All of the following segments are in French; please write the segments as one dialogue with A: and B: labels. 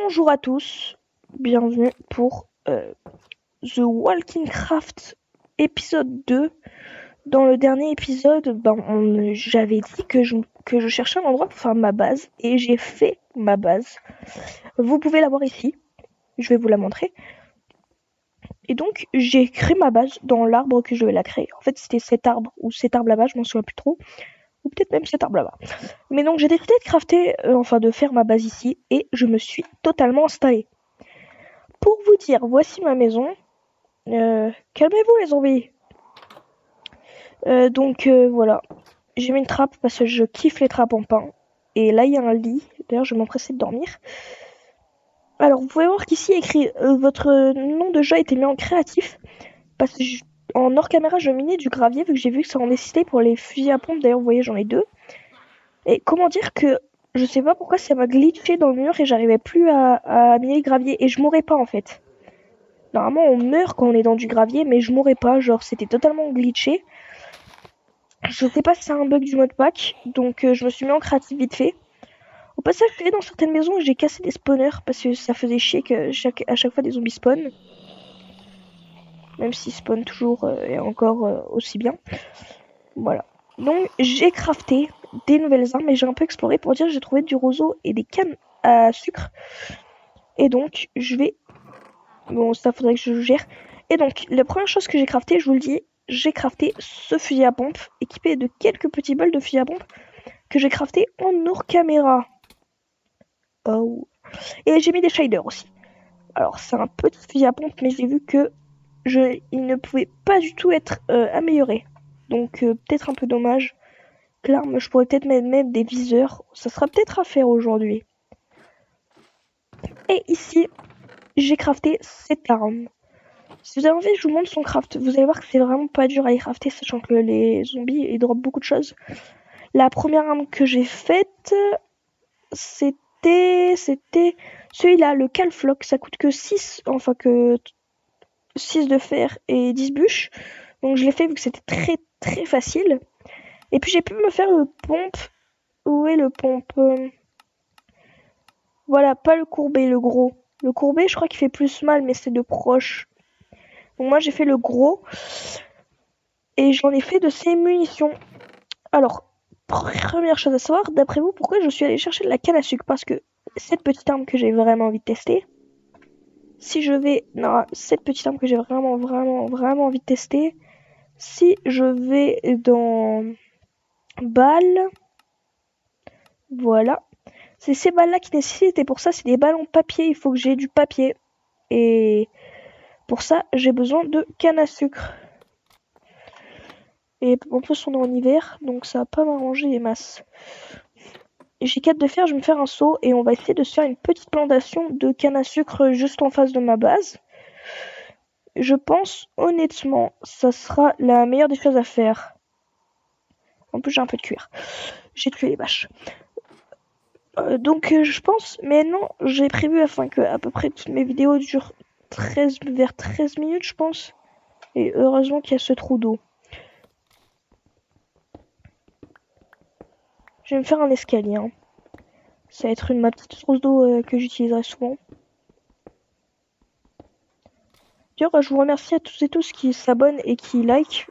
A: Bonjour à tous, bienvenue pour The Walking Craft épisode 2. Dans le dernier épisode, j'avais dit que je cherchais un endroit pour faire ma base et j'ai fait ma base. Vous pouvez la voir ici, je vais vous la montrer. Et donc j'ai créé ma base dans l'arbre que je vais la créer. En fait c'était cet arbre ou cet arbre là-bas, je m'en souviens plus trop. Ou peut-être même cet arbre là-bas. Mais donc j'ai décidé de crafter, de faire ma base ici et je me suis totalement installé. Pour vous dire, voici ma maison. Calmez-vous les zombies. Voilà. J'ai mis une trappe parce que je kiffe les trappes en pain. Et là il y a un lit. D'ailleurs je vais m'empresser de dormir. Alors vous pouvez voir qu'ici il y a écrit votre nom de jeu a été mis en créatif. Parce que en hors caméra je minais du gravier vu que j'ai vu que ça en nécessitait pour les fusils à pompe. D'ailleurs vous voyez j'en ai 2. Et comment dire que je sais pas pourquoi ça m'a glitché dans le mur et j'arrivais plus à miner le gravier. Et je mourrais pas en fait. Normalement on meurt quand on est dans du gravier mais je mourrais pas. Genre c'était totalement glitché. Je sais pas si c'est un bug du mode pack, donc je me suis mis en créatif vite fait. Au passage, je suis allé dans certaines maisons et j'ai cassé des spawners parce que ça faisait chier que à chaque fois des zombies spawnent. Même s'ils spawnent toujours et encore aussi bien. Voilà. Donc j'ai crafté des nouvelles armes et j'ai un peu exploré pour dire que j'ai trouvé du roseau et des cannes à sucre. Et donc je vais... Bon, ça faudrait que je gère. Et donc la première chose que j'ai crafté, je vous le dis, j'ai crafté ce fusil à pompe équipé de quelques petits bols de fusil à pompe que j'ai crafté en hors caméra. Oh. Et j'ai mis des shaders aussi. Alors c'est un petit fusil à pompe, mais j'ai vu que il ne pouvait pas du tout être amélioré. Donc peut-être un peu dommage. L'arme, je pourrais peut-être mettre des viseurs. Ça sera peut-être à faire aujourd'hui. Et ici, j'ai crafté cette arme. Si vous avez envie, je vous montre son craft. Vous allez voir que c'est vraiment pas dur à y crafter, sachant que les zombies, ils dropent beaucoup de choses. La première arme que j'ai faite, c'était celui-là, le Calflock. Ça coûte que 6 de fer et 10 bûches. Donc je l'ai fait vu que c'était très très facile. Et puis j'ai pu me faire le pompe. Où est le pompe Voilà, pas le courbé, le gros. Le courbé, je crois qu'il fait plus mal, mais c'est de proche. Donc moi j'ai fait le gros. Et j'en ai fait de ces munitions. Alors, première chose à savoir, d'après vous, pourquoi je suis allé chercher de la canne à sucre? Parce que cette petite arme que j'ai vraiment envie de tester, si je vais... Non, cette petite arme que j'ai vraiment envie de tester, si je vais dans balles, voilà, c'est ces balles là qui nécessitent, et pour ça c'est des balles en papier, il faut que j'ai du papier, et pour ça j'ai besoin de canne à sucre. Et en plus on est en hiver, donc ça va pas m'arranger les masses. J'ai 4 de fer, je vais me faire un seau et on va essayer de se faire une petite plantation de canne à sucre juste en face de ma base. Je pense honnêtement ça sera la meilleure des choses à faire. En plus j'ai un peu de cuir. J'ai tué les vaches. Je pense, mais non, j'ai prévu afin que à peu près toutes mes vidéos durent vers 13 minutes je pense. Et heureusement qu'il y a ce trou d'eau. Je vais me faire un escalier. Hein. Ça va être ma petite trousse d'eau que j'utiliserai souvent. D'ailleurs, je vous remercie à tous et tous qui s'abonnent et qui like.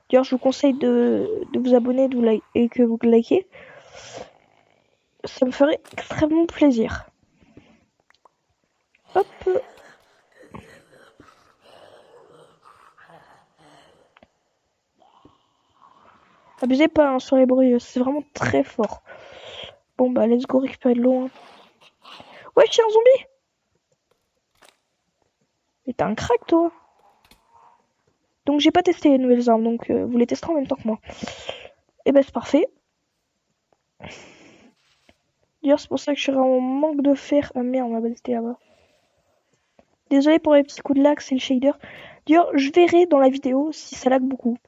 A: D'ailleurs, je vous conseille de vous abonner et que vous likez. Ça me ferait extrêmement plaisir. Hop. Abusez pas hein, sur les bruits, c'est vraiment très fort. Bon bah, let's go récupérer de l'eau. Hein. Ouais, je suis un zombie. Mais t'es un crack, toi. Donc j'ai pas testé les nouvelles armes, donc vous les testerez en même temps que moi. Et ben c'est parfait. D'ailleurs c'est pour ça que je serai en manque de fer. Ah merde, ma base était là-bas. Désolé pour les petits coups de lag, c'est le shader. D'ailleurs je verrai dans la vidéo si ça lag beaucoup.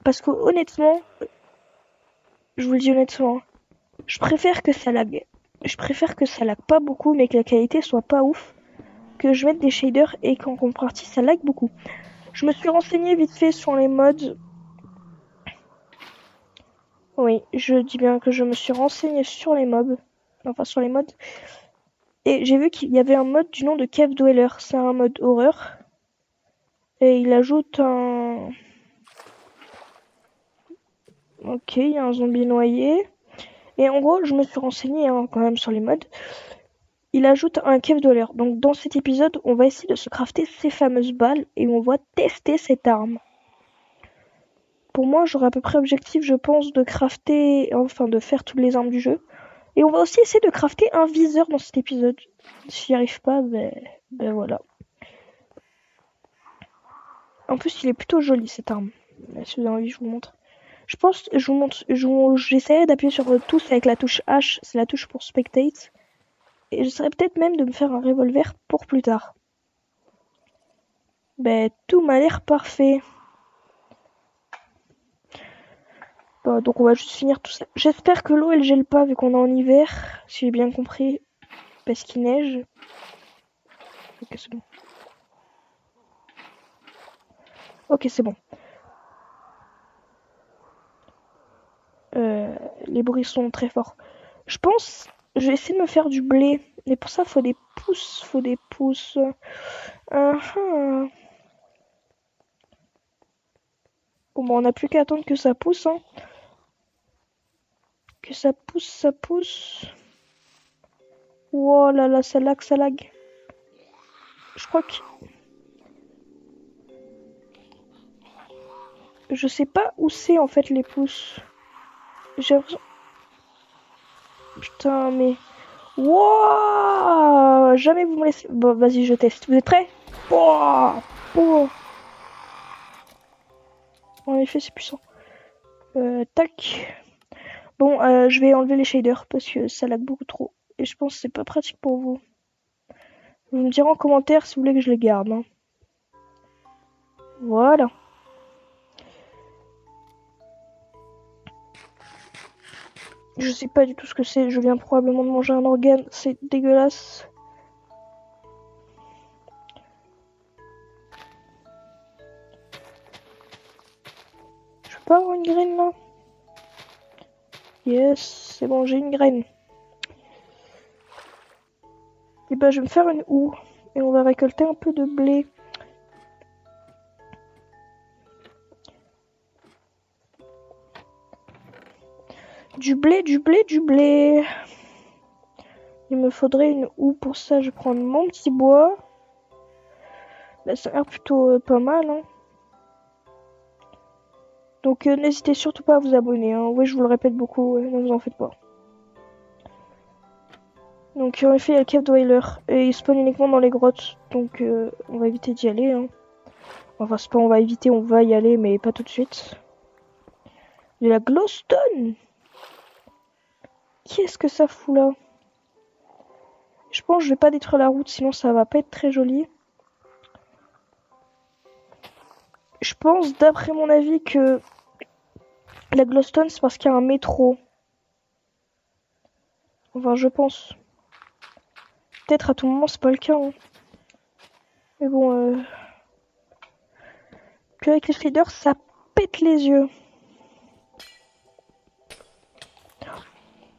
A: Parce que honnêtement, je vous le dis honnêtement, je préfère que ça lag. Je préfère que ça lag pas beaucoup mais que la qualité soit pas ouf. Que je mette des shaders et qu'en contrepartie ça lag beaucoup. Je me suis renseigné vite fait sur les mods. Oui, je dis bien que je me suis renseigné sur les mobs. Enfin, sur les mods. Et j'ai vu qu'il y avait un mode du nom de Cave Dweller. C'est un mode horreur. Et il ajoute un... Ok, il y a un zombie noyé. Et en gros, je me suis renseigné quand même sur les modes. Il ajoute un Cave Dweller. Donc dans cet épisode, on va essayer de se crafter ces fameuses balles. Et on va tester cette arme. Pour moi, j'aurai à peu près objectif, je pense, de crafter... Enfin, de faire toutes les armes du jeu. Et on va aussi essayer de crafter un viseur dans cet épisode. Si j'y arrive pas, ben voilà. En plus, il est plutôt joli cette arme. Si vous avez envie, je vous montre. Je pense, j'essaierai d'appuyer sur tous avec la touche H, c'est la touche pour spectate. Et j'essaierai peut-être même de me faire un revolver pour plus tard. Ben, tout m'a l'air parfait. Bon, donc on va juste finir tout ça. J'espère que l'eau elle gèle pas vu qu'on est en hiver, si j'ai bien compris, parce qu'il neige. Ok, c'est bon. Ok, c'est bon. Les bruits sont très forts. Je pense, je vais essayer de me faire du blé. Mais pour ça, faut des pouces, Bon, bah, on n'a plus qu'à attendre que ça pousse, hein. Que ça pousse, ça pousse. Oh là là, ça lag, ça lag. Je crois que... Je sais pas où c'est, en fait, les pouces. J'ai l'impression... Putain, mais... Wouah! Jamais vous me laissez... Bon, vas-y, je teste. Vous êtes prêts? Wouah! Oh. En effet, c'est puissant. Tac. Bon, je vais enlever les shaders parce que ça lag beaucoup trop. Et je pense que c'est pas pratique pour vous. Vous me direz en commentaire si vous voulez que je les garde. Hein. Voilà. Je sais pas du tout ce que c'est. Je viens probablement de manger un organe. C'est dégueulasse. Je peux pas avoir une graine là? Yes, c'est bon, j'ai une graine. Et bah, je vais me faire une houe. Et on va récolter un peu de blé. Du blé, du blé, du blé. Il me faudrait une houe pour ça. Je vais prendre mon petit bois. Bah, ça a l'air plutôt pas mal. Hein. Donc n'hésitez surtout pas à vous abonner. Hein. Oui, je vous le répète beaucoup. Ne vous en faites pas. Donc en effet, il y a le Cave Dweller. Et il spawn uniquement dans les grottes. Donc on va éviter d'y aller. Hein. Enfin, c'est pas on va éviter, on va y aller, mais pas tout de suite. Il y a la glowstone. Qu'est-ce que ça fout là? Je pense que je vais pas détruire la route, sinon ça va pas être très joli. Je pense, d'après mon avis, que la glowstone, c'est parce qu'il y a un métro. Enfin, je pense. Peut-être à tout moment, c'est pas le cas. Hein. Mais bon, qu'avec les shaders, ça pète les yeux.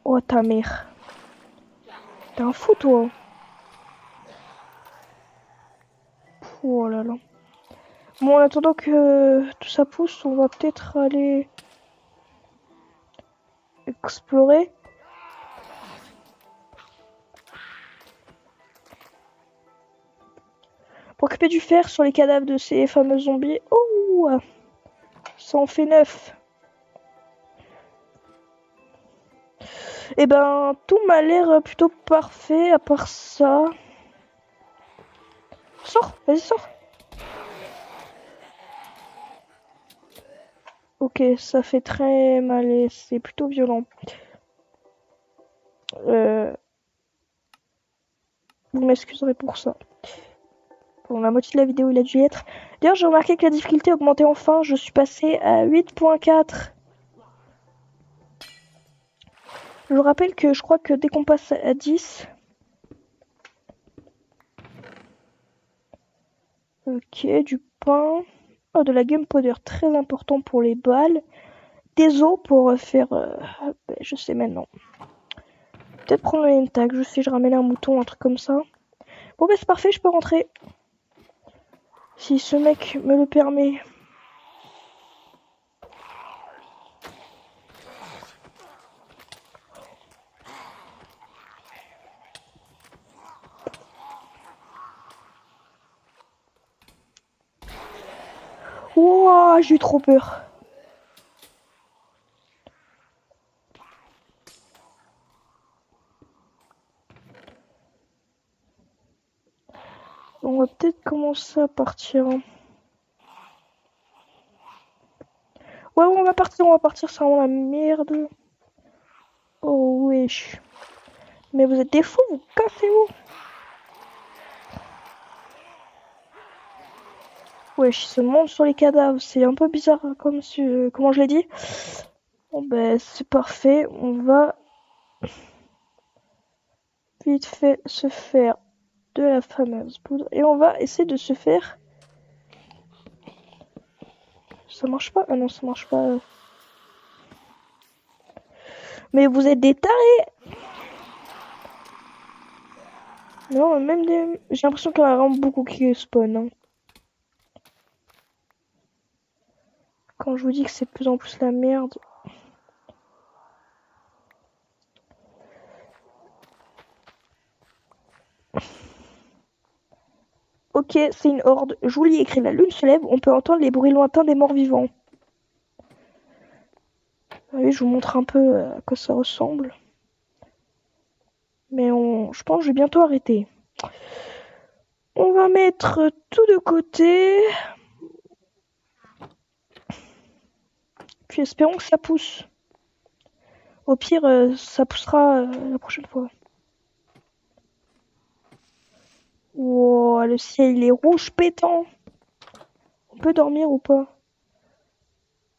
A: Oh, ta mère. T'es un fou, toi. Oh là là. Bon, en attendant que tout ça pousse, on va peut-être aller explorer. Pour occuper du fer sur les cadavres de ces fameux zombies. Oh, ça en fait 9. Et ben, tout m'a l'air plutôt parfait à part ça. Sors, vas-y, sors. Ok, ça fait très mal et c'est plutôt violent. Vous m'excuserez pour ça. Bon, la moitié de la vidéo, il a dû y être. D'ailleurs, j'ai remarqué que la difficulté a augmenté enfin. Je suis passé à 8.4. Je vous rappelle que je crois que dès qu'on passe à 10... Ok, du pain. Oh, de la gunpowder, très important pour les balles. Des os pour faire... je sais maintenant. Peut-être prendre une tag, je sais, je ramène un mouton, un truc comme ça. Bon bah c'est parfait, je peux rentrer. Si ce mec me le permet. Ouah, j'ai eu trop peur. On va peut-être commencer à partir. Ouais, on va partir, c'est vraiment la merde. Oh wesh. Mais vous êtes des fous, vous cassez-vous. Wesh, il se monte sur les cadavres, c'est un peu bizarre comme comment je l'ai dit. Bon ben c'est parfait, on va vite fait se faire de la fameuse poudre et on va essayer de se faire. Ça marche pas? Ah non, ça marche pas. Mais vous êtes des tarés! Non, même des. J'ai l'impression qu'il y en a vraiment beaucoup qui spawn. Hein. Quand je vous dis que c'est de plus en plus la merde. Ok, c'est une horde. Julie écrit la lune se lève, on peut entendre les bruits lointains des morts vivants. Oui, je vous montre un peu à quoi ça ressemble. Mais je pense que je vais bientôt arrêter. On va mettre tout de côté. Puis espérons que ça pousse. Au pire, ça poussera la prochaine fois. Wow, le ciel il est rouge pétant. On peut dormir ou pas?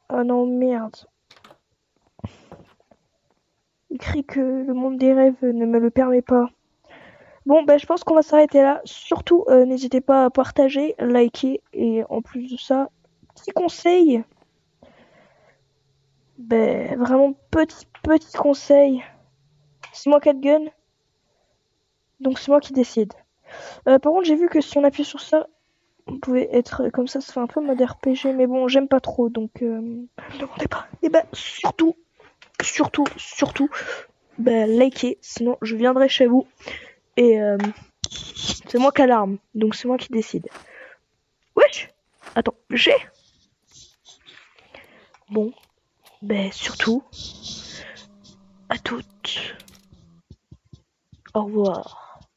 A: Ah non, merde. Il crie que le monde des rêves ne me le permet pas. Bon, ben je pense qu'on va s'arrêter là. Surtout, n'hésitez pas à partager, liker et en plus de ça, petit conseil. Ben vraiment petit conseil. C'est moi qui ai le gun, donc c'est moi qui décide. Par contre, j'ai vu que si on appuie sur ça, on pouvait être comme ça fait un peu mode RPG, mais bon, j'aime pas trop, donc me demandez pas. Et ben surtout, ben likez, sinon je viendrai chez vous et c'est moi qui a l'arme, donc c'est moi qui décide. Wesh, attends, j'ai. Bon, ben surtout, à toutes. Au revoir.